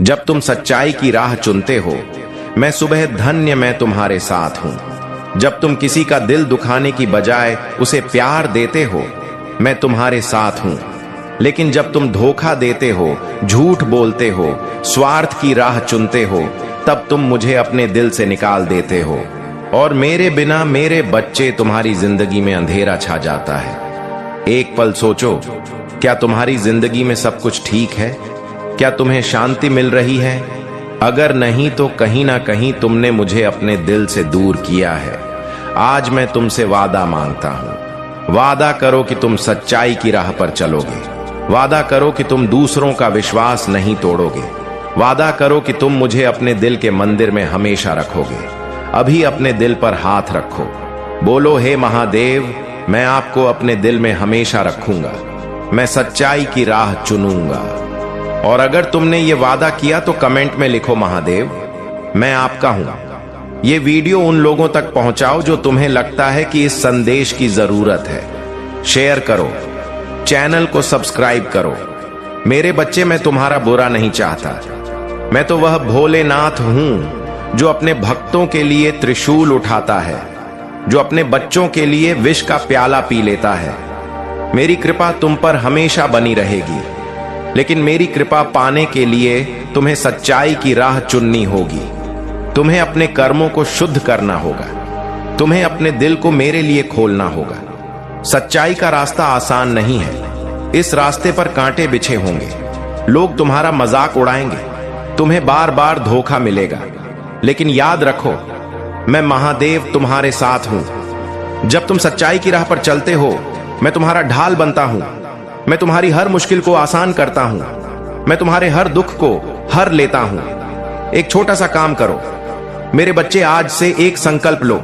जब तुम सच्चाई की राह चुनते हो, मैं सुबह धन्य मैं तुम्हारे साथ हूं। जब तुम किसी का दिल दुखाने की बजाय उसे प्यार देते हो, मैं तुम्हारे साथ हूं। लेकिन जब तुम धोखा देते हो, झूठ बोलते हो, स्वार्थ की राह चुनते हो, तब तुम मुझे अपने दिल से निकाल देते हो और मेरे बिना मेरे बच्चे तुम्हारी जिंदगी में अंधेरा छा जाता है। एक पल सोचो, क्या तुम्हारी जिंदगी में सब कुछ ठीक है? क्या तुम्हें शांति मिल रही है? अगर नहीं तो कहीं ना कहीं तुमने मुझे अपने दिल से दूर किया है। आज मैं तुमसे वादा मांगता हूं। वादा करो कि तुम सच्चाई की राह पर चलोगे। वादा करो कि तुम दूसरों का विश्वास नहीं तोड़ोगे। वादा करो कि तुम मुझे अपने दिल के मंदिर में हमेशा रखोगे। अभी अपने दिल पर हाथ रखो, बोलो, हे महादेव, मैं आपको अपने दिल में हमेशा रखूंगा। मैं सच्चाई की राह चुनूंगा। और अगर तुमने ये वादा किया तो कमेंट में लिखो, महादेव, मैं आपका हूं। ये वीडियो उन लोगों तक पहुंचाओ जो तुम्हें लगता है कि इस संदेश की जरूरत है। शेयर करो, चैनल को सब्सक्राइब करो। मेरे बच्चे, मैं तुम्हारा बुरा नहीं चाहता। मैं तो वह भोलेनाथ हूं जो अपने भक्तों के लिए त्रिशूल उठाता है, जो अपने बच्चों के लिए विष का प्याला पी लेता है। मेरी कृपा तुम पर हमेशा बनी रहेगी, लेकिन मेरी कृपा पाने के लिए तुम्हें सच्चाई की राह चुननी होगी। तुम्हें अपने कर्मों को शुद्ध करना होगा। तुम्हें अपने दिल को मेरे लिए खोलना होगा। सच्चाई का रास्ता आसान नहीं है। इस रास्ते पर कांटे बिछे होंगे। लोग तुम्हारा मजाक उड़ाएंगे। तुम्हें बार बार धोखा मिलेगा, लेकिन याद रखो, मैं महादेव तुम्हारे साथ हूं। जब तुम सच्चाई की राह पर चलते हो, मैं तुम्हारा ढाल बनता हूं। मैं तुम्हारी हर मुश्किल को आसान करता हूं। मैं तुम्हारे हर दुख को हर लेता हूं। एक छोटा सा काम करो मेरे बच्चे, आज से एक संकल्प लो।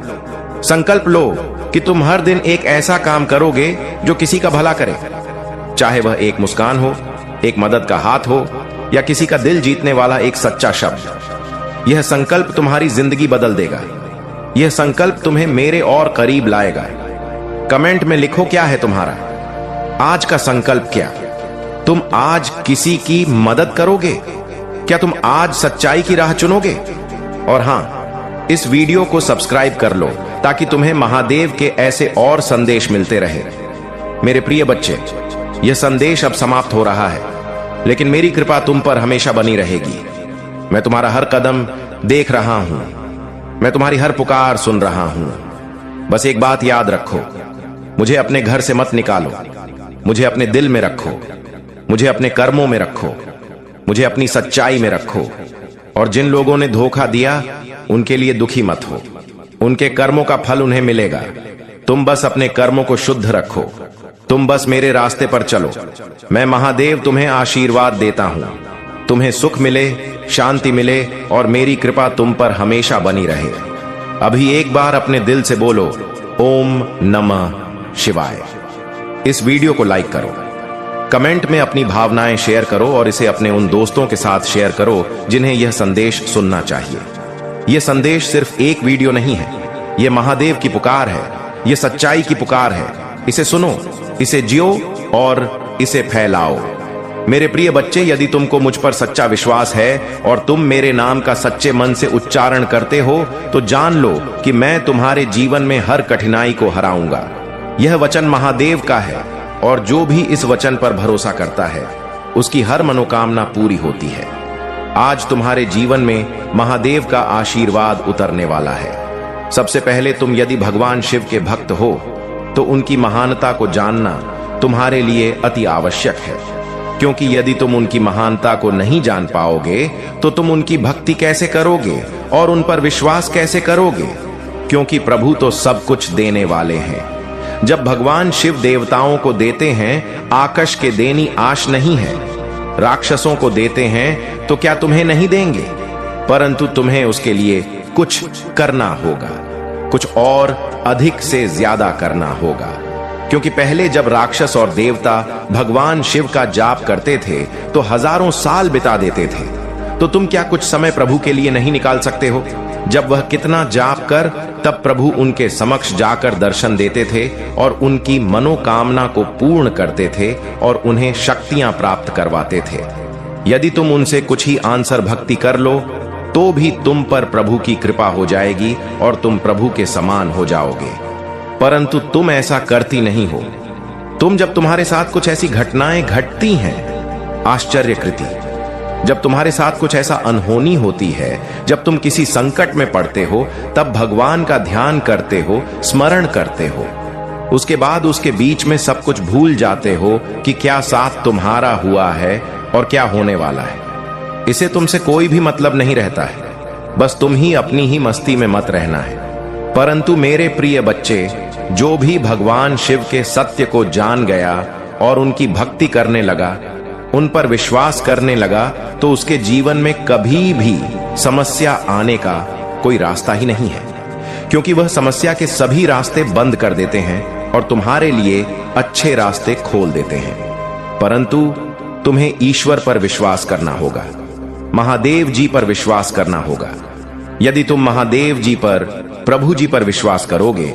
संकल्प लो कि तुम हर दिन एक ऐसा काम करोगे जो किसी का भला करे। चाहे वह एक मुस्कान हो, एक मदद का हाथ हो, या किसी का दिल जीतने वाला एक सच्चा शब्द। यह संकल्प तुम्हारी जिंदगी बदल देगा। यह संकल्प तुम्हें मेरे और करीब लाएगा। कमेंट में लिखो, क्या है तुम्हारा आज का संकल्प? क्या तुम आज किसी की मदद करोगे? क्या तुम आज सच्चाई की राह चुनोगे? और हां, इस वीडियो को सब्सक्राइब कर लो ताकि तुम्हें महादेव के ऐसे और संदेश मिलते रहे। मेरे प्रिय बच्चे, यह संदेश अब समाप्त हो रहा है, लेकिन मेरी कृपा तुम पर हमेशा बनी रहेगी। मैं तुम्हारा हर कदम देख रहा हूं। मैं तुम्हारी हर पुकार सुन रहा हूं। बस एक बात याद रखो, मुझे अपने घर से मत निकालो। मुझे अपने दिल में रखो। मुझे अपने कर्मों में रखो। मुझे अपनी सच्चाई में रखो। और जिन लोगों ने धोखा दिया, उनके लिए दुखी मत हो। उनके कर्मों का फल उन्हें मिलेगा। तुम बस अपने कर्मों को शुद्ध रखो। तुम बस मेरे रास्ते पर चलो। मैं महादेव तुम्हें आशीर्वाद देता हूं। तुम्हें सुख मिले, शांति मिले और मेरी कृपा तुम पर हमेशा बनी रहे। अभी एक बार अपने दिल से बोलो, ओम नमः शिवाय। इस वीडियो को लाइक करो, कमेंट में अपनी भावनाएं शेयर करो और इसे अपने उन दोस्तों के साथ शेयर करो जिन्हें यह संदेश सुनना चाहिए। यह संदेश सिर्फ एक वीडियो नहीं है, यह महादेव की पुकार है, यह सच्चाई की पुकार है। इसे सुनो, इसे जियो और इसे फैलाओ। मेरे प्रिय बच्चे, यदि तुमको मुझ पर सच्चा विश्वास है और तुम मेरे नाम का सच्चे मन से उच्चारण करते हो, तो जान लो कि मैं तुम्हारे जीवन में हर कठिनाई को हराऊंगा। यह वचन महादेव का है और जो भी इस वचन पर भरोसा करता है, उसकी हर मनोकामना पूरी होती है। आज तुम्हारे जीवन में महादेव का आशीर्वाद उतरने वाला है। सबसे पहले, तुम यदि भगवान शिव के भक्त हो तो उनकी महानता को जानना तुम्हारे लिए अति आवश्यक है, क्योंकि यदि तुम उनकी महानता को नहीं जान पाओगे तो तुम उनकी भक्ति कैसे करोगे और उन पर विश्वास कैसे करोगे? क्योंकि प्रभु तो सब कुछ देने वाले हैं। जब भगवान शिव देवताओं को देते हैं, आकाश के देनी आश नहीं है। राक्षसों को देते हैं तो क्या तुम्हें नहीं देंगे? परंतु तुम्हें उसके लिए कुछ करना होगा, कुछ और अधिक से ज्यादा करना होगा। क्योंकि पहले जब राक्षस और देवता भगवान शिव का जाप करते थे तो हजारों साल बिता देते थे। तो तुम क्या कुछ समय प्रभु के लिए नहीं निकाल सकते हो? जब वह कितना जाप कर, तब प्रभु उनके समक्ष जाकर दर्शन देते थे और उनकी मनोकामना को पूर्ण करते थे और उन्हें शक्तियां प्राप्त करवाते थे। यदि तुम उनसे कुछ ही आंसर भक्ति कर लो तो भी तुम पर प्रभु की कृपा हो जाएगी और तुम प्रभु के समान हो जाओगे। परंतु तुम ऐसा करती नहीं हो। तुम जब तुम्हारे साथ कुछ ऐसी घटनाएं घटती हैं आश्चर्यकृति, जब तुम्हारे साथ कुछ ऐसा अनहोनी होती है, जब तुम किसी संकट में पड़ते हो, तब भगवान का ध्यान करते हो, स्मरण करते हो। उसके बाद उसके बीच में सब कुछ भूल जाते हो कि क्या साथ तुम्हारा हुआ है और क्या होने वाला है। इसे तुमसे कोई भी मतलब नहीं रहता है, बस तुम ही अपनी ही मस्ती में मत रहना है। परंतु मेरे प्रिय बच्चे, जो भी भगवान शिव के सत्य को जान गया और उनकी भक्ति करने लगा, उन पर विश्वास करने लगा, तो उसके जीवन में कभी भी समस्या आने का कोई रास्ता ही नहीं है, क्योंकि वह समस्या के सभी रास्ते बंद कर देते हैं और तुम्हारे लिए अच्छे रास्ते खोल देते हैं। परंतु तुम्हें ईश्वर पर विश्वास करना होगा, महादेव जी पर विश्वास करना होगा। यदि तुम महादेव जी पर, प्रभु जी पर विश्वास करोगे,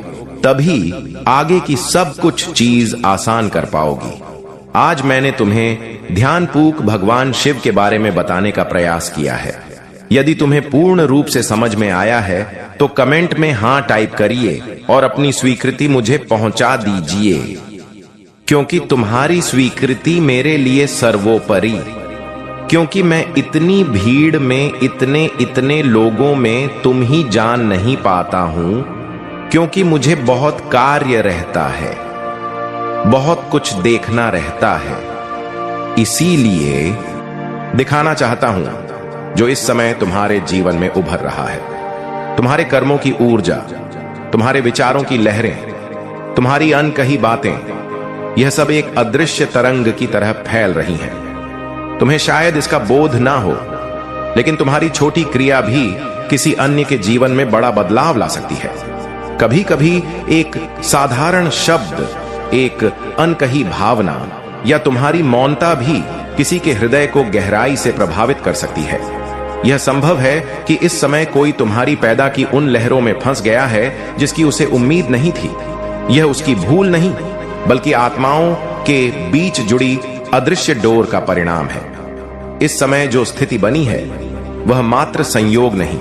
तभी आगे की सब कुछ चीज आसान कर पाओगी। आज मैंने तुम्हें ध्यानपूर्वक भगवान शिव के बारे में बताने का प्रयास किया है। यदि तुम्हें पूर्ण रूप से समझ में आया है तो कमेंट में हां टाइप करिए और अपनी स्वीकृति मुझे पहुंचा दीजिए, क्योंकि तुम्हारी स्वीकृति मेरे लिए सर्वोपरि। क्योंकि मैं इतनी भीड़ में, इतने लोगों में तुम ही जान नहीं पाता हूं, क्योंकि मुझे बहुत कार्य रहता है, बहुत कुछ देखना रहता है। इसीलिए दिखाना चाहता हूं जो इस समय तुम्हारे जीवन में उभर रहा है। तुम्हारे कर्मों की ऊर्जा, तुम्हारे विचारों की लहरें, तुम्हारी अनकही बातें, यह सब एक अदृश्य तरंग की तरह फैल रही हैं। तुम्हें शायद इसका बोध ना हो, लेकिन तुम्हारी छोटी क्रिया भी किसी अन्य के जीवन में बड़ा बदलाव ला सकती है। कभी कभी एक साधारण शब्द, एक अनकही भावना या तुम्हारी मौनता भी किसी के हृदय को गहराई से प्रभावित कर सकती है। यह संभव है कि इस समय कोई तुम्हारी पैदा की उन लहरों में फंस गया है जिसकी उसे उम्मीद नहीं थी। यह उसकी भूल नहीं, बल्कि आत्माओं के बीच जुड़ी अदृश्य डोर का परिणाम है। इस समय जो स्थिति बनी है वह मात्र संयोग नहीं,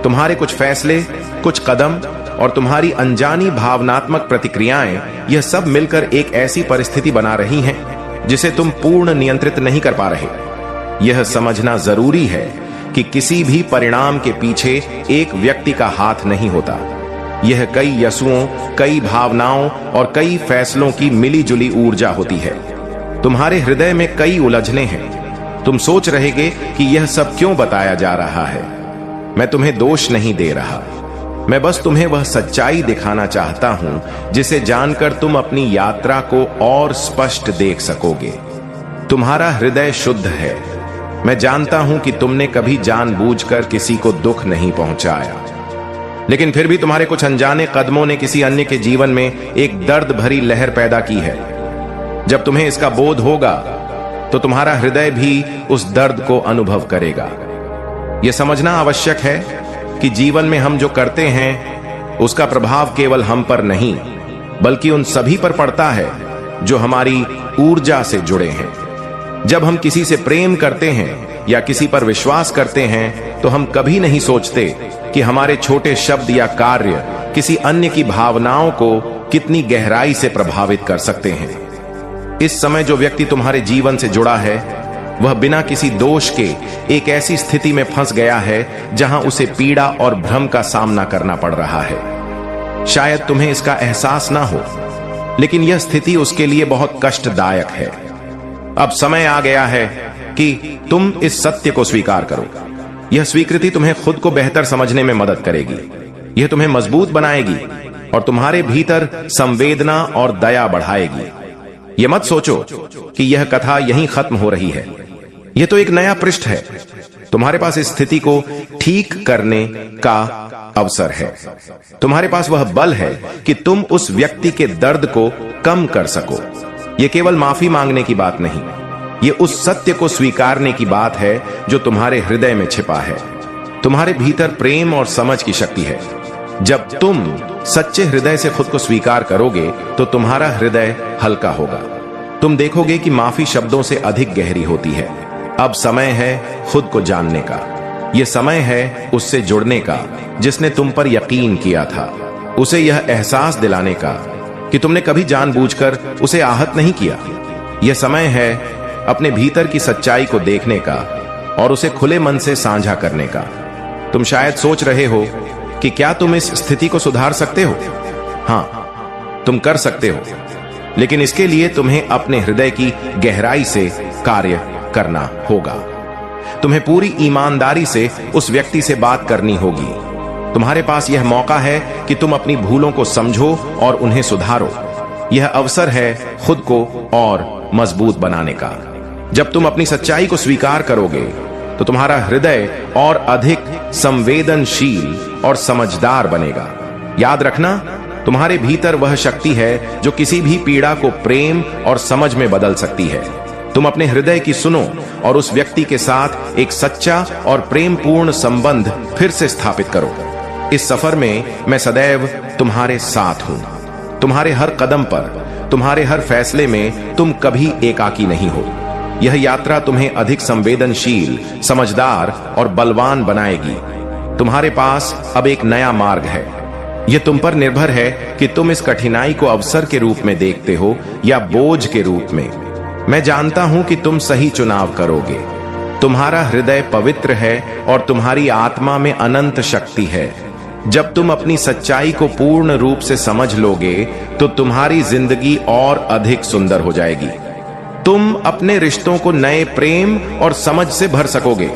तुम्हारे कुछ फैसले, कुछ कदम और तुम्हारी अनजानी भावनात्मक प्रतिक्रियाएं, यह सब मिलकर एक ऐसी परिस्थिति बना रही हैं जिसे तुम पूर्ण नियंत्रित नहीं कर पा रहे। यह समझना जरूरी है कि किसी भी परिणाम के पीछे एक व्यक्ति का हाथ नहीं होता। यह कई यशुओं, कई भावनाओं और कई फैसलों की मिलीजुली ऊर्जा होती है। तुम्हारे हृदय में कई उलझने हैं। तुम सोच रहेगे कि यह सब क्यों बताया जा रहा है। मैं तुम्हें दोष नहीं दे रहा, मैं बस तुम्हें वह सच्चाई दिखाना चाहता हूं जिसे जानकर तुम अपनी यात्रा को और स्पष्ट देख सकोगे। तुम्हारा हृदय शुद्ध है। मैं जानता हूं कि तुमने कभी जानबूझकर किसी को दुख नहीं पहुंचाया, लेकिन फिर भी तुम्हारे कुछ अनजाने कदमों ने किसी अन्य के जीवन में एक दर्द भरी लहर पैदा की है। जब तुम्हें इसका बोध होगा तो तुम्हारा हृदय भी उस दर्द को अनुभव करेगा। यह समझना आवश्यक है कि जीवन में हम जो करते हैं उसका प्रभाव केवल हम पर नहीं, बल्कि उन सभी पर पड़ता है जो हमारी ऊर्जा से जुड़े हैं। जब हम किसी से प्रेम करते हैं या किसी पर विश्वास करते हैं तो हम कभी नहीं सोचते कि हमारे छोटे शब्द या कार्य किसी अन्य की भावनाओं को कितनी गहराई से प्रभावित कर सकते हैं। इस समय जो व्यक्ति तुम्हारे जीवन से जुड़ा है वह बिना किसी दोष के एक ऐसी स्थिति में फंस गया है जहां उसे पीड़ा और भ्रम का सामना करना पड़ रहा है। शायद तुम्हें इसका एहसास ना हो, लेकिन यह स्थिति उसके लिए बहुत कष्टदायक है। अब समय आ गया है कि तुम इस सत्य को स्वीकार करो। यह स्वीकृति तुम्हें खुद को बेहतर समझने में मदद करेगी। यह तुम्हें मजबूत बनाएगी और तुम्हारे भीतर संवेदना और दया बढ़ाएगी। यह मत सोचो कि यह कथा यहीं खत्म हो रही है। यह तो एक नया पृष्ठ है। तुम्हारे पास इस स्थिति को ठीक करने का अवसर है। तुम्हारे पास वह बल है कि तुम उस व्यक्ति के दर्द को कम कर सको। यह केवल माफी मांगने की बात नहीं, यह उस सत्य को स्वीकारने की बात है जो तुम्हारे हृदय में छिपा है। तुम्हारे भीतर प्रेम और समझ की शक्ति है। जब तुम सच्चे हृदय से खुद को स्वीकार करोगे तो तुम्हारा हृदय हल्का होगा। तुम देखोगे कि माफी शब्दों से अधिक गहरी होती है, अब समय है खुद को जानने का। यह समय है उससे जुड़ने का जिसने तुम पर यकीन किया था, उसे यह एहसास दिलाने का कि तुमने कभी जानबूझकर उसे आहत नहीं किया। यह समय है अपने भीतर की सच्चाई को देखने का और उसे खुले मन से साझा करने का। तुम शायद सोच रहे हो कि क्या तुम इस स्थिति को सुधार सकते हो? हां, तुम कर सकते हो, लेकिन इसके लिए तुम्हें अपने हृदय की गहराई से कार्य करना होगा। तुम्हें पूरी ईमानदारी से उस व्यक्ति से बात करनी होगी। तुम्हारे पास यह मौका है कि तुम अपनी भूलों को समझो और उन्हें सुधारो। यह अवसर है खुद को और मजबूत बनाने का। जब तुम अपनी सच्चाई को स्वीकार करोगे तो तुम्हारा हृदय और अधिक संवेदनशील और समझदार बनेगा। याद रखना, तुम्हारे भीतर वह शक्ति है जो किसी भी पीड़ा को प्रेम और समझ में बदल सकती है। तुम अपने हृदय की सुनो और उस व्यक्ति के साथ एक सच्चा और प्रेमपूर्ण संबंध फिर से स्थापित करो। इस सफर में मैं सदैव तुम्हारे साथ हूं। तुम्हारे हर कदम पर, तुम्हारे हर फैसले में तुम कभी एकाकी नहीं हो। यह यात्रा तुम्हें अधिक संवेदनशील, समझदार और बलवान बनाएगी। तुम्हारे पास अब एक नया मार्ग है। यह तुम पर निर्भर है कि तुम इस कठिनाई को अवसर के रूप में देखते हो या बोझ के रूप में। मैं जानता हूं कि तुम सही चुनाव करोगे। तुम्हारा हृदय पवित्र है और तुम्हारी आत्मा में अनंत शक्ति है। जब तुम अपनी सच्चाई को पूर्ण रूप से समझ लोगे तो तुम्हारी जिंदगी और अधिक सुंदर हो जाएगी। तुम अपने रिश्तों को नए प्रेम और समझ से भर सकोगे।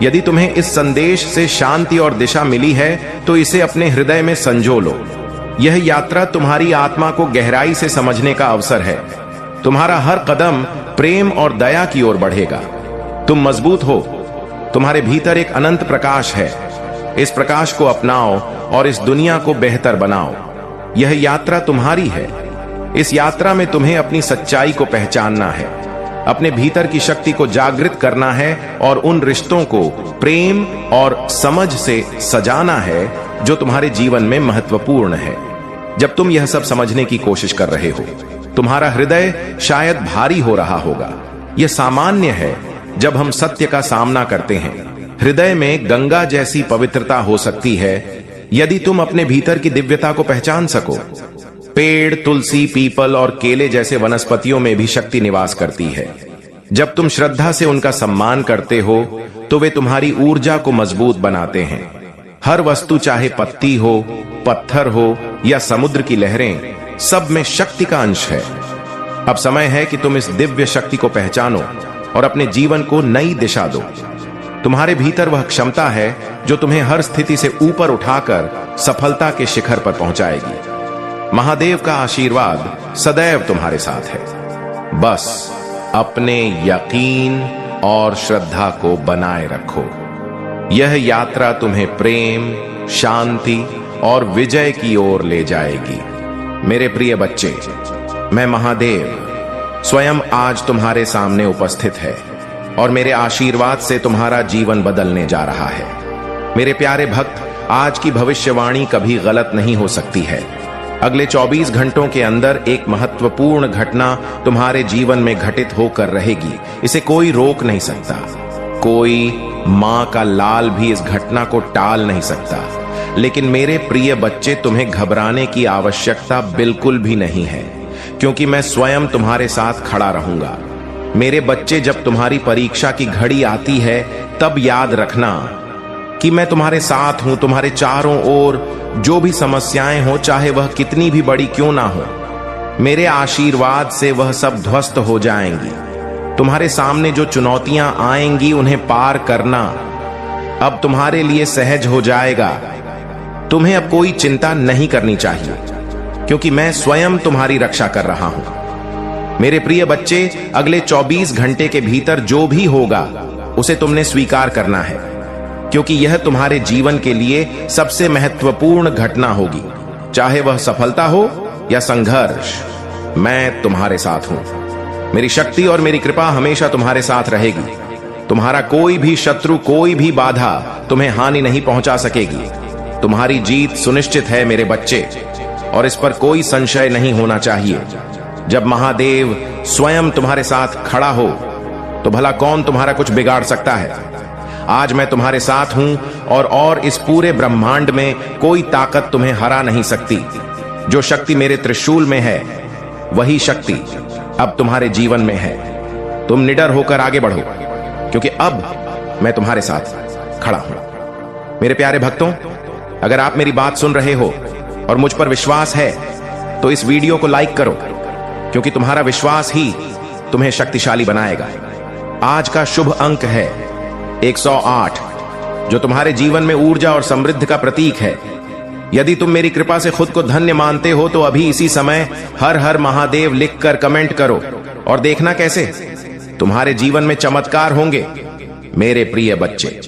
यदि तुम्हें इस संदेश से शांति और दिशा मिली है तो इसे अपने हृदय में संजो लो। यह यात्रा तुम्हारी आत्मा को गहराई से समझने का अवसर है। तुम्हारा हर कदम प्रेम और दया की ओर बढ़ेगा। तुम मजबूत हो। तुम्हारे भीतर एक अनंत प्रकाश है। इस प्रकाश को अपनाओ और इस दुनिया को बेहतर बनाओ। यह यात्रा तुम्हारी है। इस यात्रा में तुम्हें अपनी सच्चाई को पहचानना है, अपने भीतर की शक्ति को जागृत करना है और उन रिश्तों को प्रेम और समझ से सजाना है जो तुम्हारे जीवन में महत्वपूर्ण है। जब तुम यह सब समझने की कोशिश कर रहे हो, तुम्हारा हृदय शायद भारी हो रहा होगा। यह सामान्य है जब हम सत्य का सामना करते हैं। हृदय में गंगा जैसी पवित्रता हो सकती है यदि तुम अपने भीतर की दिव्यता को पहचान सको। पेड़, तुलसी, पीपल और केले जैसे वनस्पतियों में भी शक्ति निवास करती है। जब तुम श्रद्धा से उनका सम्मान करते हो तो वे तुम्हारी ऊर्जा को मजबूत बनाते हैं। हर वस्तु, चाहे पत्ती हो, पत्थर हो या समुद्र की लहरें, सब में शक्ति का अंश है। अब समय है कि तुम इस दिव्य शक्ति को पहचानो और अपने जीवन को नई दिशा दो। तुम्हारे भीतर वह क्षमता है जो तुम्हें हर स्थिति से ऊपर उठाकर सफलता के शिखर पर पहुंचाएगी। महादेव का आशीर्वाद सदैव तुम्हारे साथ है। बस अपने यकीन और श्रद्धा को बनाए रखो। यह यात्रा तुम्हें प्रेम, शांति और विजय की ओर ले जाएगी। मेरे प्रिय बच्चे, मैं महादेव स्वयं आज तुम्हारे सामने उपस्थित है और मेरे आशीर्वाद से तुम्हारा जीवन बदलने जा रहा है। मेरे प्यारे भक्त, आज की भविष्यवाणी कभी गलत नहीं हो सकती है। अगले 24 घंटों के अंदर एक महत्वपूर्ण घटना तुम्हारे जीवन में घटित होकर रहेगी। इसे कोई रोक नहीं सकता। कोई मां का लाल भी इस घटना को टाल नहीं सकता। लेकिन मेरे प्रिय बच्चे, तुम्हें घबराने की आवश्यकता बिल्कुल भी नहीं है, क्योंकि मैं स्वयं तुम्हारे साथ खड़ा रहूंगा। मेरे बच्चे, जब तुम्हारी परीक्षा की घड़ी आती है तब याद रखना कि मैं तुम्हारे साथ हूं। तुम्हारे चारों ओर जो भी समस्याएं हो, चाहे वह कितनी भी बड़ी क्यों ना हो, मेरे आशीर्वाद से वह सब ध्वस्त हो जाएंगी। तुम्हारे सामने जो चुनौतियां आएंगी उन्हें पार करना अब तुम्हारे लिए सहज हो जाएगा। तुम्हें अब कोई चिंता नहीं करनी चाहिए, क्योंकि मैं स्वयं तुम्हारी रक्षा कर रहा हूं। मेरे प्रिय बच्चे, अगले 24 घंटे के भीतर जो भी होगा उसे तुमने स्वीकार करना है, क्योंकि यह तुम्हारे जीवन के लिए सबसे महत्वपूर्ण घटना होगी। चाहे वह सफलता हो या संघर्ष, मैं तुम्हारे साथ हूं। मेरी शक्ति और मेरी कृपा हमेशा तुम्हारे साथ रहेगी। तुम्हारा कोई भी शत्रु, कोई भी बाधा तुम्हें हानि नहीं पहुंचा सकेगी। तुम्हारी जीत सुनिश्चित है मेरे बच्चे, और इस पर कोई संशय नहीं होना चाहिए। जब महादेव स्वयं तुम्हारे साथ खड़ा हो तो भला कौन तुम्हारा कुछ बिगाड़ सकता है? आज मैं तुम्हारे साथ हूं और इस पूरे ब्रह्मांड में कोई ताकत तुम्हें हरा नहीं सकती। जो शक्ति मेरे त्रिशूल में है वही शक्ति अब तुम्हारे जीवन में है। तुम निडर होकर आगे बढ़ो, क्योंकि अब मैं तुम्हारे साथ खड़ा हूं। मेरे प्यारे भक्तों, अगर आप मेरी बात सुन रहे हो और मुझ पर विश्वास है तो इस वीडियो को लाइक करो, क्योंकि तुम्हारा विश्वास ही तुम्हें शक्तिशाली बनाएगा। आज का शुभ अंक है 108, जो तुम्हारे जीवन में ऊर्जा और समृद्धि का प्रतीक है। यदि तुम मेरी कृपा से खुद को धन्य मानते हो तो अभी इसी समय हर हर महादेव लिखकर कमेंट करो और देखना कैसे तुम्हारे जीवन में चमत्कार होंगे। मेरे प्रिय बच्चे,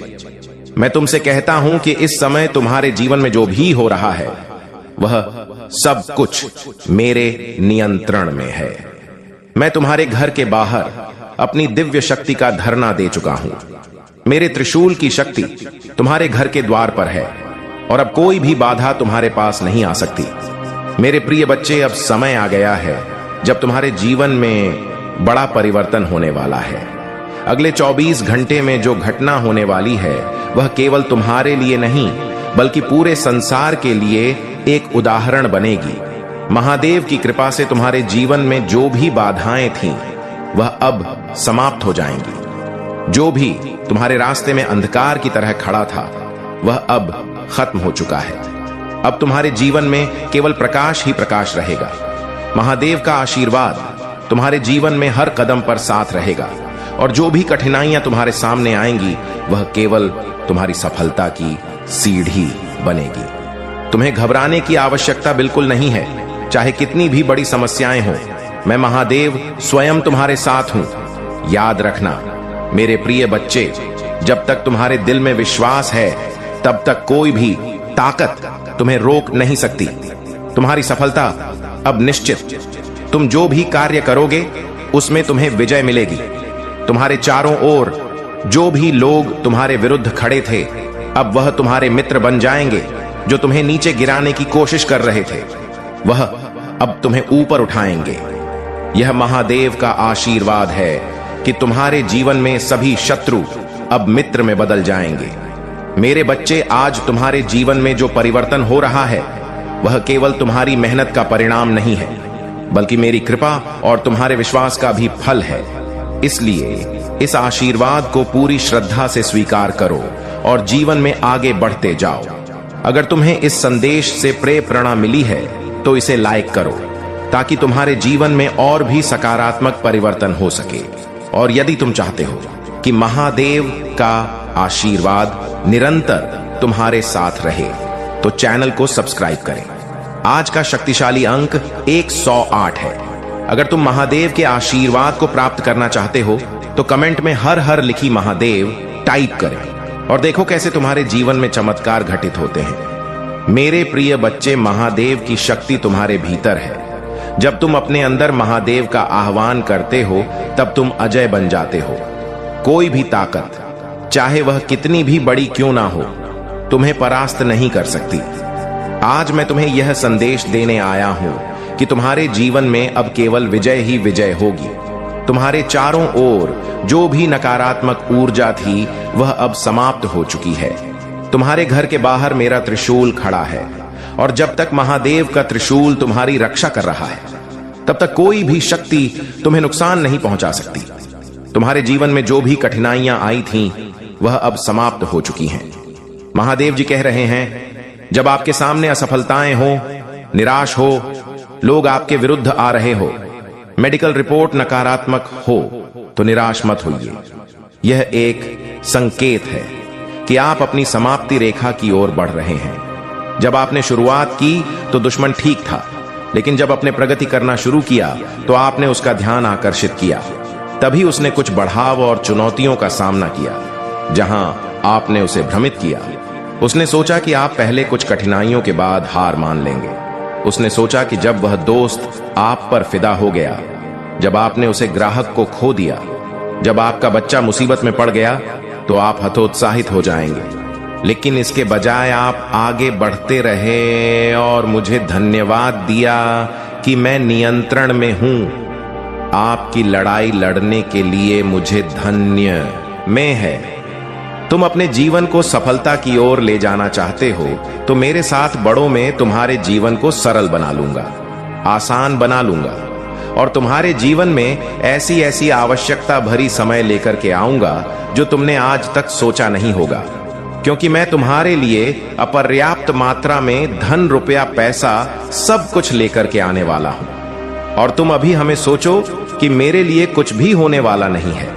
मैं तुमसे कहता हूं कि इस समय तुम्हारे जीवन में जो भी हो रहा है वह सब कुछ मेरे नियंत्रण में है। मैं तुम्हारे घर के बाहर अपनी दिव्य शक्ति का धरना दे चुका हूं। मेरे त्रिशूल की शक्ति तुम्हारे घर के द्वार पर है और अब कोई भी बाधा तुम्हारे पास नहीं आ सकती। मेरे प्रिय बच्चे, अब समय आ गया है जब तुम्हारे जीवन में बड़ा परिवर्तन होने वाला है। अगले 24 घंटे में जो घटना होने वाली है वह केवल तुम्हारे लिए नहीं बल्कि पूरे संसार के लिए एक उदाहरण बनेगी। महादेव की कृपा से तुम्हारे जीवन में जो भी बाधाएं थीं वह अब समाप्त हो जाएंगी। जो भी तुम्हारे रास्ते में अंधकार की तरह खड़ा था वह अब खत्म हो चुका है। अब तुम्हारे जीवन में केवल प्रकाश ही प्रकाश रहेगा। महादेव का आशीर्वाद तुम्हारे जीवन में हर कदम पर साथ रहेगा और जो भी कठिनाइयां तुम्हारे सामने आएंगी वह केवल तुम्हारी सफलता की सीढ़ी बनेगी। तुम्हें घबराने की आवश्यकता बिल्कुल नहीं है। चाहे कितनी भी बड़ी समस्याएं हो, मैं महादेव स्वयं तुम्हारे साथ हूं। याद रखना मेरे प्रिय बच्चे, जब तक तुम्हारे दिल में विश्वास है तब तक कोई भी ताकत तुम्हें रोक नहीं सकती। तुम्हारी सफलता अब निश्चित। तुम जो भी कार्य करोगे उसमें तुम्हें विजय मिलेगी। तुम्हारे चारों ओर जो भी लोग तुम्हारे विरुद्ध खड़े थे अब वह तुम्हारे मित्र बन जाएंगे। जो तुम्हें नीचे गिराने की कोशिश कर रहे थे वह अब तुम्हें ऊपर उठाएंगे। यह महादेव का आशीर्वाद है कि तुम्हारे जीवन में सभी शत्रु अब मित्र में बदल जाएंगे। मेरे बच्चे, आज तुम्हारे जीवन में जो परिवर्तन हो रहा है वह केवल तुम्हारी मेहनत का परिणाम नहीं है बल्कि मेरी कृपा और तुम्हारे विश्वास का भी फल है। इसलिए इस आशीर्वाद को पूरी श्रद्धा से स्वीकार करो और जीवन में आगे बढ़ते जाओ। अगर तुम्हें इस संदेश से प्रेरणा मिली है तो इसे लाइक करो ताकि तुम्हारे जीवन में और भी सकारात्मक परिवर्तन हो सके। और यदि तुम चाहते हो कि महादेव का आशीर्वाद निरंतर तुम्हारे साथ रहे तो चैनल को सब्सक्राइब करें। आज का शक्तिशाली अंक 108 है। अगर तुम महादेव के आशीर्वाद को प्राप्त करना चाहते हो तो कमेंट में हर हर लिखी महादेव टाइप करें और देखो कैसे तुम्हारे जीवन में चमत्कार घटित होते हैं। मेरे प्रिय बच्चे, महादेव की शक्ति तुम्हारे भीतर है। जब तुम अपने अंदर महादेव का आह्वान करते हो तब तुम अजय बन जाते हो। कोई भी ताकत, चाहे वह कितनी भी बड़ी क्यों ना हो, तुम्हें परास्त नहीं कर सकती। आज मैं तुम्हें यह संदेश देने आया हूं कि तुम्हारे जीवन में अब केवल विजय ही विजय होगी। तुम्हारे चारों ओर जो भी नकारात्मक ऊर्जा थी वह अब समाप्त हो चुकी है। तुम्हारे घर के बाहर मेरा त्रिशूल खड़ा है और जब तक महादेव का त्रिशूल तुम्हारी रक्षा कर रहा है तब तक कोई भी शक्ति तुम्हें नुकसान नहीं पहुंचा सकती। तुम्हारे जीवन में जो भी कठिनाइयां आई थीं वह अब समाप्त हो चुकी हैं। महादेव जी कह रहे हैं, जब आपके सामने असफलताएं हो, निराश हो, लोग आपके विरुद्ध आ रहे हो, मेडिकल रिपोर्ट नकारात्मक हो तो निराश मत होइए। यह एक संकेत है कि आप अपनी समाप्ति रेखा की ओर बढ़ रहे हैं। जब आपने शुरुआत की तो दुश्मन ठीक था, लेकिन जब आपने प्रगति करना शुरू किया तो आपने उसका ध्यान आकर्षित किया। तभी उसने कुछ बढ़ाव और चुनौतियों का सामना किया। जहां आपने उसे भ्रमित किया, उसने सोचा कि आप पहले कुछ कठिनाइयों के बाद हार मान लेंगे। उसने सोचा कि जब वह दोस्त आप पर फिदा हो गया, जब आपने उसे ग्राहक को खो दिया, जब आपका बच्चा मुसीबत में पड़ गया तो आप हतोत्साहित हो जाएंगे। लेकिन इसके बजाय आप आगे बढ़ते रहे और मुझे धन्यवाद दिया कि मैं नियंत्रण में हूं। आपकी लड़ाई लड़ने के लिए मुझे धन्य में है। तुम अपने जीवन को सफलता की ओर ले जाना चाहते हो तो मेरे साथ बड़ों में तुम्हारे जीवन को सरल बना लूंगा, आसान बना लूंगा और तुम्हारे जीवन में ऐसी ऐसी आवश्यकता भरी समय लेकर के आऊंगा जो तुमने आज तक सोचा नहीं होगा, क्योंकि मैं तुम्हारे लिए अपर्याप्त मात्रा में धन, रुपया, पैसा सब कुछ लेकर के आने वाला हूं। और तुम अभी हमें सोचो कि मेरे लिए कुछ भी होने वाला नहीं है।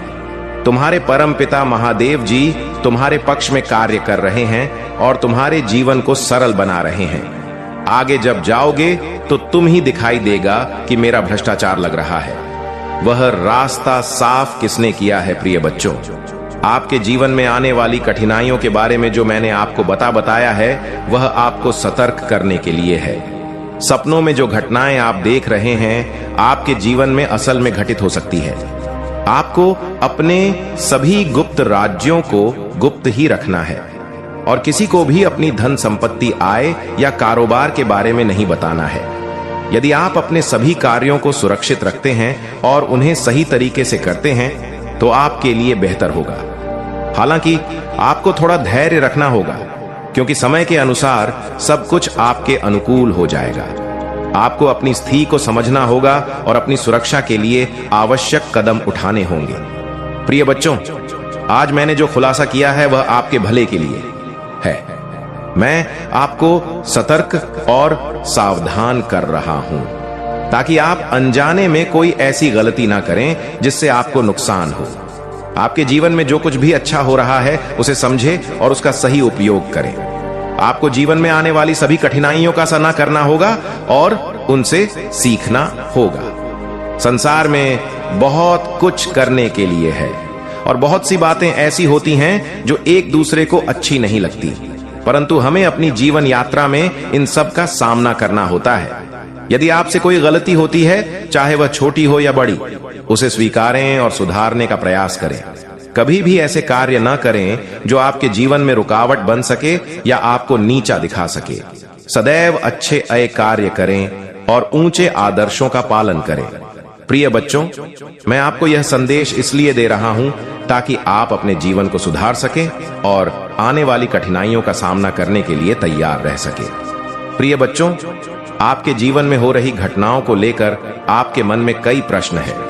तुम्हारे परम पिता महादेव जी तुम्हारे पक्ष में कार्य कर रहे हैं और तुम्हारे जीवन को सरल बना रहे हैं। आगे जब जाओगे तो तुम ही दिखाई देगा कि मेरा भ्रष्टाचार लग रहा है। वह रास्ता साफ किसने किया है प्रिय बच्चों? आपके जीवन में आने वाली कठिनाइयों के बारे में जो मैंने आपको बताया है वह आपको सतर्क करने के लिए है। सपनों में जो घटनाएं आप देख रहे हैं आपके जीवन में असल में घटित हो सकती है। आपको अपने सभी गुप्त राज्यों को गुप्त ही रखना है और किसी को भी अपनी धन संपत्ति, आय या कारोबार के बारे में नहीं बताना है। यदि आप अपने सभी कार्यों को सुरक्षित रखते हैं और उन्हें सही तरीके से करते हैं तो आपके लिए बेहतर होगा। हालांकि आपको थोड़ा धैर्य रखना होगा, क्योंकि समय के अनुसार सब कुछ आपके अनुकूल हो जाएगा। आपको अपनी स्थिति को समझना होगा और अपनी सुरक्षा के लिए आवश्यक कदम उठाने होंगे। प्रिय बच्चों, आज मैंने जो खुलासा किया है वह आपके भले के लिए है। मैं आपको सतर्क और सावधान कर रहा हूं ताकि आप अनजाने में कोई ऐसी गलती ना करें जिससे आपको नुकसान हो। आपके जीवन में जो कुछ भी अच्छा हो रहा है उसे समझें और उसका सही उपयोग करें। आपको जीवन में आने वाली सभी कठिनाइयों का सामना करना होगा और उनसे सीखना होगा। संसार में बहुत कुछ करने के लिए है और बहुत सी बातें ऐसी होती हैं जो एक दूसरे को अच्छी नहीं लगती, परंतु हमें अपनी जीवन यात्रा में इन सब का सामना करना होता है। यदि आपसे कोई गलती होती है, चाहे वह छोटी हो या बड़ी, उसे स्वीकारें और सुधारने का प्रयास करें। कभी भी ऐसे कार्य न करें जो आपके जीवन में रुकावट बन सके या आपको नीचा दिखा सके। सदैव अच्छे अय कार्य करें और ऊंचे आदर्शों का पालन करें। प्रिय बच्चों, मैं आपको यह संदेश इसलिए दे रहा हूं ताकि आप अपने जीवन को सुधार सकें और आने वाली कठिनाइयों का सामना करने के लिए तैयार रह सकें। प्रिय बच्चों, आपके जीवन में हो रही घटनाओं को लेकर आपके मन में कई प्रश्न हैं।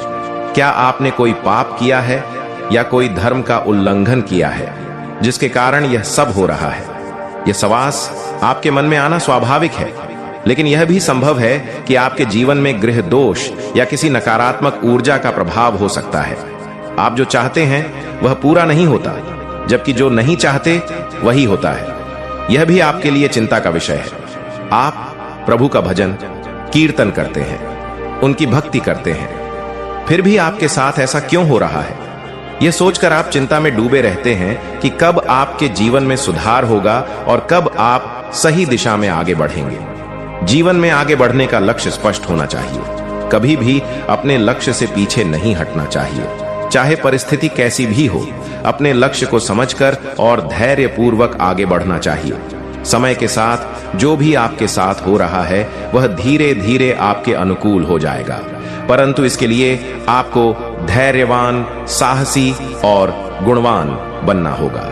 क्या आपने कोई पाप किया है या कोई धर्म का उल्लंघन किया है जिसके कारण यह सब हो रहा है? यह सवाल आपके मन में आना स्वाभाविक है, लेकिन यह भी संभव है कि आपके जीवन में गृह दोष या किसी नकारात्मक ऊर्जा का प्रभाव हो सकता है। आप जो चाहते हैं वह पूरा नहीं होता, जबकि जो नहीं चाहते वही होता है। यह भी आपके लिए चिंता का विषय है। आप प्रभु का भजन कीर्तन करते हैं, उनकी भक्ति करते हैं, फिर भी आपके साथ ऐसा क्यों हो रहा है? यह सोचकर आप चिंता में डूबे रहते हैं कि कब आपके जीवन में सुधार होगा और कब आप सही दिशा में आगे बढ़ेंगे। जीवन में आगे बढ़ने का लक्ष्य स्पष्ट होना चाहिए। कभी भी अपने लक्ष्य से पीछे नहीं हटना चाहिए, चाहे परिस्थिति कैसी भी हो। अपने लक्ष्य को समझकर और धैर्य पूर्वक आगे बढ़ना चाहिए। समय के साथ जो भी आपके साथ हो रहा है वह धीरे धीरे आपके अनुकूल हो जाएगा, परंतु इसके लिए आपको धैर्यवान, साहसी और गुणवान बनना होगा।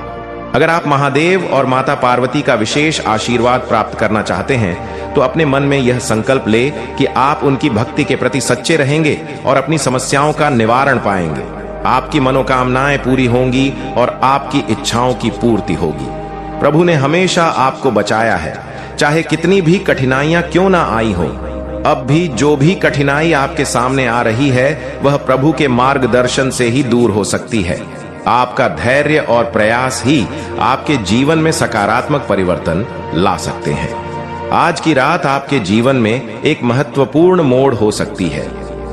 अगर आप महादेव और माता पार्वती का विशेष आशीर्वाद प्राप्त करना चाहते हैं तो अपने मन में यह संकल्प ले कि आप उनकी भक्ति के प्रति सच्चे रहेंगे और अपनी समस्याओं का निवारण पाएंगे। आपकी मनोकामनाएं पूरी होंगी और आपकी इच्छाओं की पूर्ति होगी। प्रभु ने हमेशा आपको बचाया है, चाहे कितनी भी कठिनाइयां क्यों ना आई हो। अब भी जो भी कठिनाई आपके सामने आ रही है वह प्रभु के मार्गदर्शन से ही दूर हो सकती है। आपका धैर्य और प्रयास ही आपके जीवन में सकारात्मक परिवर्तन ला सकते हैं। आज की रात आपके जीवन में एक महत्वपूर्ण मोड़ हो सकती है।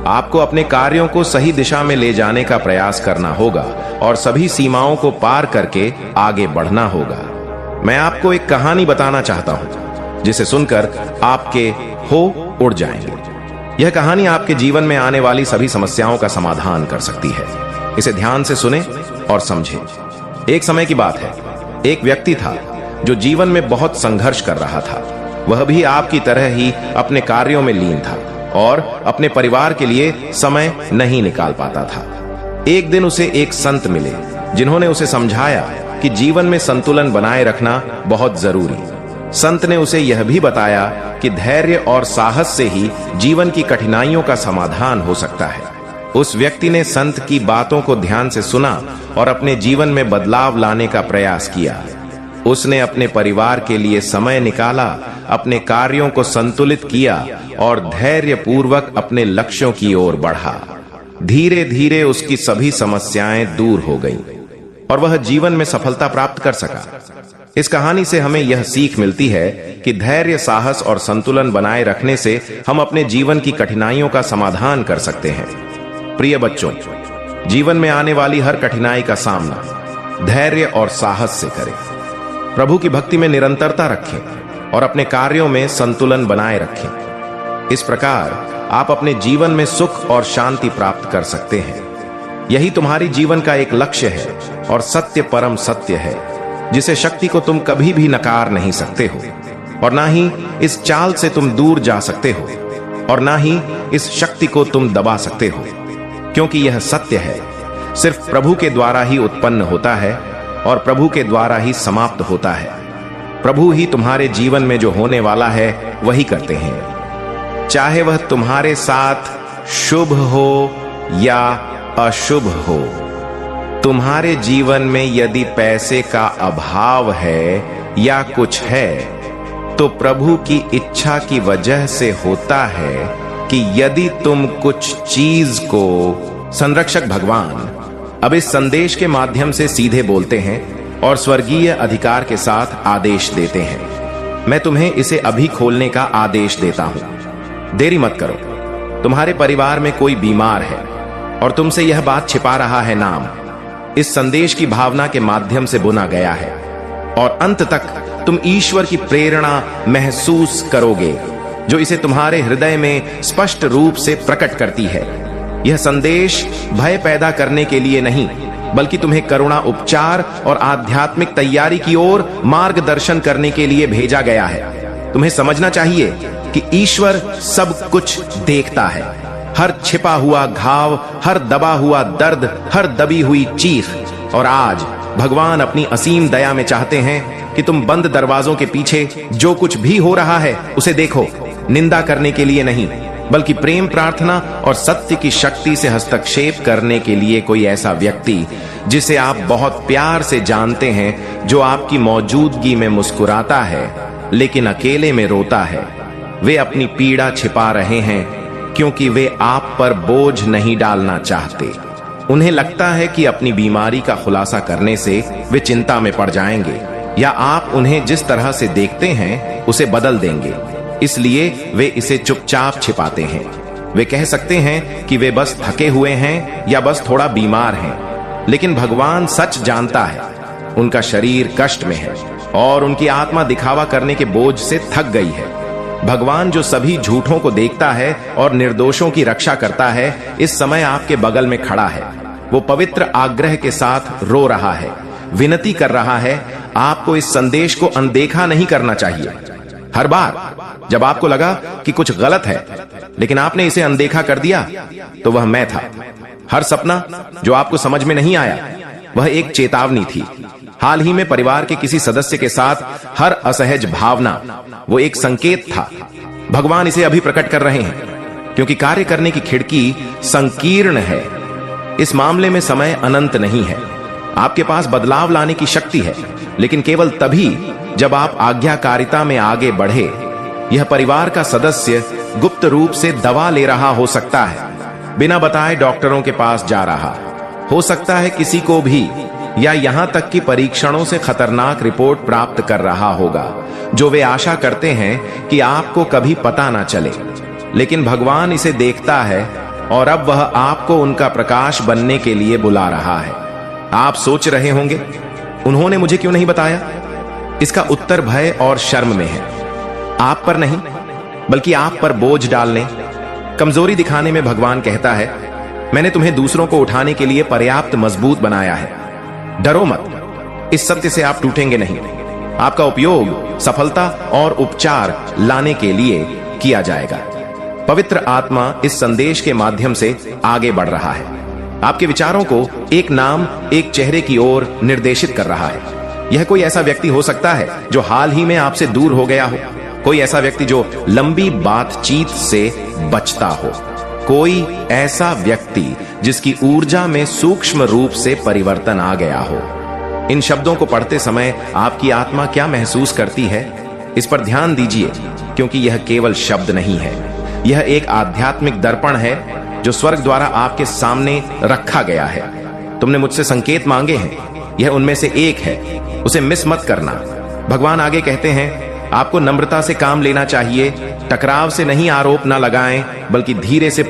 आपको अपने कार्यों को सही दिशा में ले जाने का प्रयास करना होगा और सभी सीमाओं को पार करके आगे बढ़ना होगा। मैं आपको एक कहानी बताना चाहता हूं जिसे सुनकर आपके हो उड़ जाएंगे। यह कहानी आपके जीवन में आने वाली सभी समस्याओं का समाधान कर सकती है। इसे ध्यान से सुने और समझें। एक समय की बात है, एक व्यक्ति था जो जीवन में बहुत संघर्ष कर रहा था। वह भी आपकी तरह ही अपने कार्यों में लीन था। और अपने परिवार के लिए समय नहीं निकाल पाता था। एक दिन उसे एक संत मिले जिन्होंने उसे समझाया कि जीवन में संतुलन बनाए रखना बहुत जरूरी। संत ने उसे यह भी बताया कि धैर्य और साहस से ही जीवन की कठिनाइयों का समाधान हो सकता है। उस व्यक्ति ने संत की बातों को ध्यान से सुना और अपने जीवन में बदलाव लाने का प्रयास किया। उसने अपने परिवार के लिए समय निकाला, अपने कार्यों को संतुलित किया और धैर्य पूर्वक अपने लक्ष्यों की ओर बढ़ा। धीरे धीरे उसकी सभी समस्याएं दूर हो गईं और वह जीवन में सफलता प्राप्त कर सका। इस कहानी से हमें यह सीख मिलती है कि धैर्य, साहस और संतुलन बनाए रखने से हम अपने जीवन की कठिनाइयों का समाधान कर सकते हैं। प्रिय बच्चों, जीवन में आने वाली हर कठिनाई का सामना धैर्य और साहस से करें। प्रभु की भक्ति में निरंतरता रखें और अपने कार्यों में संतुलन बनाए रखें। इस प्रकार आप अपने जीवन में सुख और शांति प्राप्त कर सकते हैं। यही तुम्हारी जीवन का एक लक्ष्य है और सत्य परम सत्य है, जिसे शक्ति को तुम कभी भी नकार नहीं सकते हो और ना ही इस चाल से तुम दूर जा सकते हो और ना ही इस शक्ति को तुम दबा सकते हो, क्योंकि यह सत्य है। सिर्फ प्रभु के द्वारा ही उत्पन्न होता है और प्रभु के द्वारा ही समाप्त होता है। प्रभु ही तुम्हारे जीवन में जो होने वाला है वही करते हैं, चाहे वह तुम्हारे साथ शुभ हो या अशुभ हो। तुम्हारे जीवन में यदि पैसे का अभाव है या कुछ है तो प्रभु की इच्छा की वजह से होता है कि यदि तुम कुछ चीज को, संरक्षक भगवान अब इस संदेश के माध्यम से सीधे बोलते हैं और स्वर्गीय अधिकार के साथ आदेश देते हैं। मैं तुम्हें इसे अभी खोलने का आदेश देता हूं। देरी मत करो। तुम्हारे परिवार में कोई बीमार है और तुमसे यह बात छिपा रहा है नाम इस संदेश की भावना के माध्यम से बुना गया है और अंत तक तुम ईश्वर की प्रेरणा महसूस करोगे जो इसे तुम्हारे हृदय में स्पष्ट रूप से प्रकट करती है। यह संदेश भय पैदा करने के लिए नहीं, बल्कि तुम्हें करुणा, उपचार और आध्यात्मिक तैयारी की ओर मार्गदर्शन करने के लिए भेजा गया है। तुम्हें समझना चाहिए कि ईश्वर सब कुछ देखता है। हर छिपा हुआ घाव, हर दबा हुआ दर्द, हर दबी हुई चीख। और आज भगवान अपनी असीम दया में चाहते हैं कि तुम बंद दरवाजों के पीछे जो कुछ भी हो रहा है उसे देखो। निंदा करने के लिए नहीं, बल्कि प्रेम, प्रार्थना और सत्य की शक्ति से हस्तक्षेप करने के लिए कोई ऐसा व्यक्ति जिसे आप बहुत प्यार से जानते हैं, जो आपकी मौजूदगी में मुस्कुराता है लेकिन अकेले में रोता है। वे अपनी पीड़ा छिपा रहे हैं क्योंकि वे आप पर बोझ नहीं डालना चाहते। उन्हें लगता है कि अपनी बीमारी का खुलासा करने से वे चिंता में पड़ जाएंगे या आप उन्हें जिस तरह से देखते हैं उसे बदल देंगे, इसलिए वे इसे चुपचाप छिपाते हैं। वे कह सकते हैं कि वे बस थके हुए हैं या बस थोड़ा बीमार हैं, लेकिन भगवान सच जानता है। उनका शरीर कष्ट में है और उनकी आत्मा दिखावा करने के बोझ से थक गई है। भगवान जो सभी झूठों को देखता है और निर्दोषों की रक्षा करता है, इस समय आपके बगल में खड़ा है। वो पवित्र आग्रह के साथ रो रहा है, विनती कर रहा है। आपको इस संदेश को अनदेखा नहीं करना चाहिए। हर बार जब आपको लगा कि कुछ गलत है लेकिन आपने इसे अनदेखा कर दिया, तो वह मैं था। हर सपना जो आपको समझ में नहीं आया, वह एक चेतावनी थी। हाल ही में परिवार के किसी सदस्य के साथ हर असहज भावना, वो एक संकेत था। भगवान इसे अभी प्रकट कर रहे हैं क्योंकि कार्य करने की खिड़की संकीर्ण है। इस मामले में समय अनंत नहीं है। आपके पास बदलाव लाने की शक्ति है, लेकिन केवल तभी जब आप आज्ञाकारिता में आगे बढ़े। यह परिवार का सदस्य गुप्त रूप से दवा ले रहा हो सकता है, बिना बताए डॉक्टरों के पास जा रहा हो सकता है, किसी को भी, या यहां तक कि परीक्षणों से खतरनाक रिपोर्ट प्राप्त कर रहा होगा, जो वे आशा करते हैं कि आपको कभी पता ना चले। लेकिन भगवान इसे देखता है और अब वह आपको उनका प्रकाश बनने के लिए बुला रहा है। आप सोच रहे होंगे, उन्होंने मुझे क्यों नहीं बताया? इसका उत्तर भय और शर्म में है। आप पर नहीं, बल्कि आप पर बोझ डालने, कमजोरी दिखाने में भगवान कहता है, मैंने तुम्हें दूसरों को उठाने के लिए पर्याप्त मजबूत बनाया है। डरो मत, इस सत्य से आप टूटेंगे नहीं। आपका उपयोग सफलता और उपचार लाने के लिए किया जाएगा। पवित्र आत्मा इस संदेश के माध्यम से आगे बढ़ रहा है, आपके विचारों को एक नाम, एक चेहरे की ओर निर्देशित कर रहा है। यह कोई ऐसा व्यक्ति हो सकता है जो हाल ही में आपसे दूर हो गया हो, कोई ऐसा व्यक्ति जो लंबी बातचीत से बचता हो, कोई ऐसा व्यक्ति जिसकी ऊर्जा में सूक्ष्म रूप से परिवर्तन आ गया हो। इन शब्दों को पढ़ते समय आपकी आत्मा क्या महसूस करती है, इस पर ध्यान दीजिए, क्योंकि यह केवल शब्द नहीं है, यह एक आध्यात्मिक दर्पण है जो स्वर्ग द्वारा आपके सामने रखा गया है। तुमने मुझसे संकेत मांगे हैं, यह उनमें से एक है, उसे मिस मत करना। भगवान आगे कहते हैं, आपको नम्रता से काम लेना चाहिए, टकराव से नहीं आरोप ना लगाएं, बल्कि धीरे से